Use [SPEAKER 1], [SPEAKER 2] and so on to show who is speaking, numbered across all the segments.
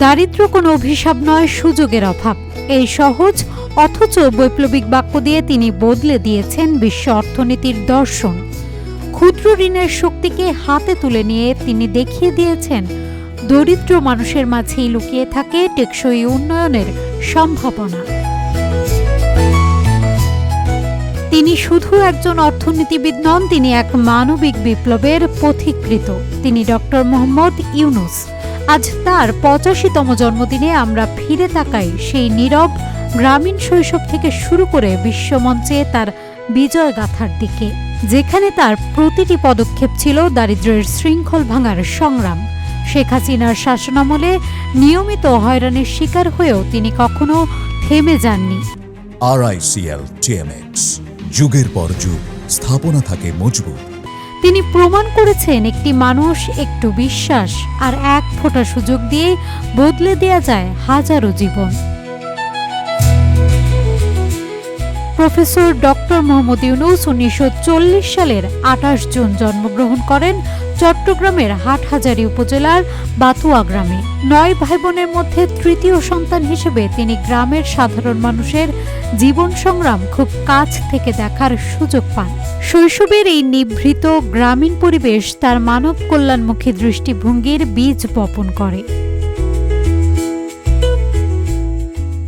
[SPEAKER 1] দারিদ্র্য কোনো অভিশাপ নয়, সুযোগের অভাব। এই সহজ অথচ বৈপ্লবিক বাক্য দিয়ে তিনি বদলে দিয়েছেন বিশ্ব অর্থনীতির দর্শন। ক্ষুদ্র ঋণের শক্তিকে হাতে তুলে নিয়ে তিনি দেখিয়ে দিয়েছেন দরিদ্র মানুষের মাঝেই লুকিয়ে থাকে টেকসই উন্নয়নের সম্ভাবনা। তিনি শুধু একজন অর্থনীতিবিদ নন, তিনি এক মানবিক বিপ্লবের পথিকৃৎ। তিনি ডক্টর মোহাম্মদ ইউনূস। আজ তার ৮৫তম জন্মদিনে আমরা ফিরে তাকাই সেই নীরব গ্রামীণ শৈশব থেকে শুরু করে বিশ্বমঞ্চে তার বিজয় গাথার দিকে, যেখানে তার প্রতিটি পদক্ষেপ ছিল দারিদ্র্যের শৃঙ্খল ভাঙার সংগ্রাম। শেখ হাসিনার শাসনামলে নিয়মিত হয়রানির শিকার হয়েও তিনি কখনো থেমে যাননি।
[SPEAKER 2] RICL TMX, যুগের পর যুগ স্থাপনা থাকে মজবুত।
[SPEAKER 1] তিনি প্রমাণ করেছেন একটি মানুষ, একটু বিশ্বাস আর এক ফোঁটা সুযোগ দিয়ে বদলে দেয়া যায় হাজারো জীবন। প্রফেসর ডক্টর মোহাম্মদ ইউনূস ১৯৪০ সালের ২৮ জুন জন্মগ্রহণ করেন চট্টগ্রামের হাটহাজারী উপজেলার বাতুয়া গ্রামে। ৯ ভাইবোনের মধ্যে তৃতীয় সন্তান হিসেবে তিনি গ্রামের সাধারণ মানুষের জীবন সংগ্রাম খুব কাছ থেকে দেখার সুযোগ পান। শৈশবের এই নিভৃত গ্রামীণ পরিবেশ তার মানব কল্যাণমুখী দৃষ্টিভঙ্গির বীজ বপন করে।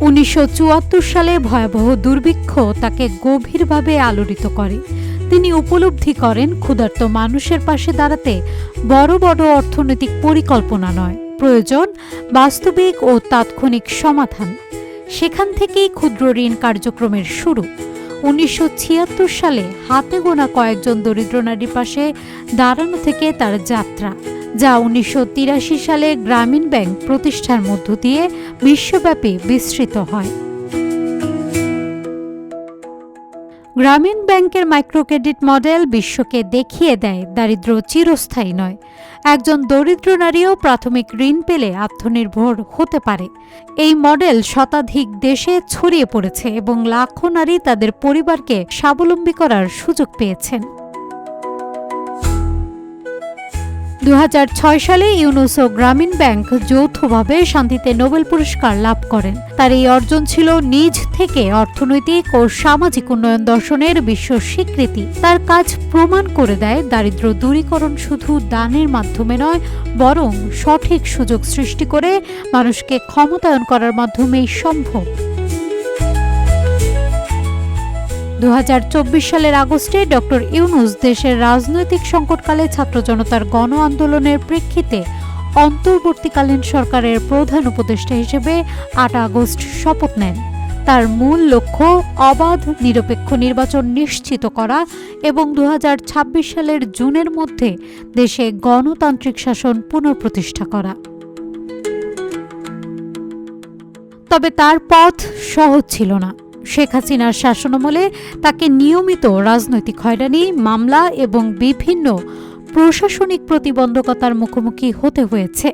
[SPEAKER 1] ১৯৭৪ সালে ভয়াবহ দুর্ভিক্ষ তাকে গভীরভাবে আলোড়িত করে। তিনি উপলব্ধি করেন ক্ষুধার্ত মানুষের পাশে দাঁড়াতে বড় বড় অর্থনৈতিক পরিকল্পনা নয়, প্রয়োজন বাস্তবিক ও তাৎক্ষণিক সমাধান। সেখান থেকেই ক্ষুদ্র ঋণ কার্যক্রমের শুরু। ১৯৭৬ সালে হাতে গোনা কয়েকজন দরিদ্র নারীর পাশে দাঁড়ানো থেকে তার যাত্রা, যা ১৯৮৩ সালে গ্রামীণ ব্যাংক প্রতিষ্ঠার মধ্য দিয়ে বিশ্বব্যাপী বিস্তৃত হয়। গ্রামীণ ব্যাংকের মাইক্রোক্রেডিট মডেল বিশ্বকে দেখিয়ে দেয় দারিদ্র্য চিরস্থায়ী নয়। একজন দরিদ্র নারীও প্রাথমিক ঋণ পেলে আত্মনির্ভর হতে পারে। এই মডেল শতাধিক দেশে ছড়িয়ে পড়েছে এবং লাখো নারী তাদের পরিবারকে স্বাবলম্বী করার সুযোগ পেয়েছেন। ২০০৬ সালে ইউনূস ও গ্রামীণ ব্যাংক যৌথভাবে শান্তিতে নোবেল পুরস্কার লাভ করেন। তার এই অর্জন ছিল নিজ থেকে অর্থনৈতিক ও সামাজিক উন্নয়ন দর্শনের বিশ্ব স্বীকৃতি। তার কাজ প্রমাণ করে দেয় দারিদ্র্য দূরীকরণ শুধু দানের মাধ্যমে নয়, বরং সঠিক সুযোগ সৃষ্টি করে মানুষকে ক্ষমতায়ন করার মাধ্যমেই সম্ভব। ২০২৪ সালের আগস্টে ডক্টর ইউনূস দেশের রাজনৈতিক সংকটকালে ছাত্র জনতার গণ আন্দোলনের প্রেক্ষিতে অন্তর্বর্তীকালীন সরকারের প্রধান উপদেষ্টা হিসেবে ৮ আগস্ট শপথ নেন। তার মূল লক্ষ্য অবাধ নিরপেক্ষ নির্বাচন নিশ্চিত করা এবং ২০২৬ সালের জুনের মধ্যে দেশে গণতান্ত্রিক শাসন পুনঃপ্রতিষ্ঠা করা। তবে তার পথ সহজ ছিল না। শেখ হাসিনার শাসনামলে তাকে নিয়মিত রাজনৈতিক হয়রানি, মামলা এবং বিভিন্ন প্রশাসনিক প্রতিবন্ধকতার মুখোমুখি হতে হয়েছে।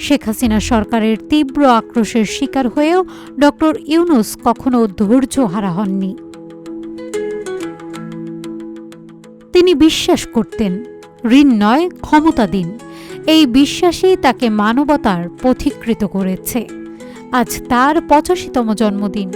[SPEAKER 1] শেখ হাসিনা সরকারের তীব্র আক্রোশের শিকার হয়েও ডক্টর ইউনূস কখনো ধৈর্য হারা হননি। তিনি বিশ্বাস করতেন, ঋণ নয়, ক্ষমতা দিন। এই বিশ্বাসই তাকে মানবতার পথিকৃৎ করেছে। আজ তার ৮৫তম জন্মদিন।